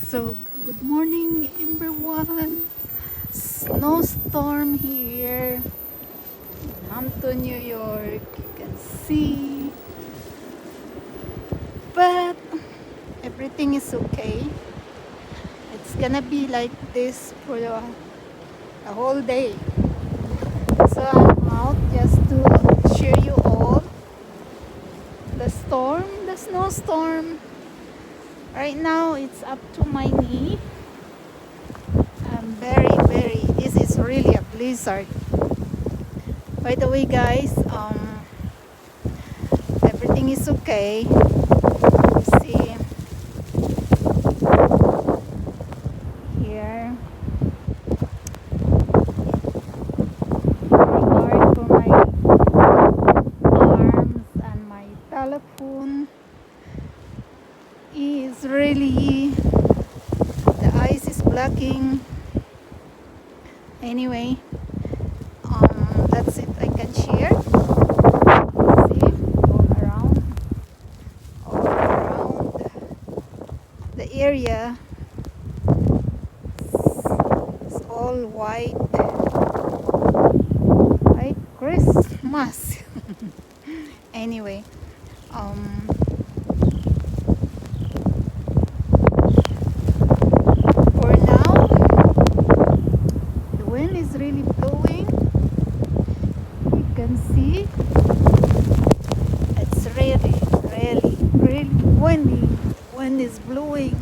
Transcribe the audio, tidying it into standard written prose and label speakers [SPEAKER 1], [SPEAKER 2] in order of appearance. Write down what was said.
[SPEAKER 1] So, good morning everyone. Snowstorm here in Hampton, New York. You can see. But everything is okay. It's gonna be like this for the whole day. So I'm out just to share you all the snowstorm. Right now it's up to my knee. I'm very, this is really a blizzard. By the way guys, everything is okay. You see here, regard for my arms and my telephone is really, the ice is blocking. Anyway, that's it I can share. See, all around the area is all white Christmas. Anyway, for now the wind is really blowing. You can see it's really windy. Wind is blowing.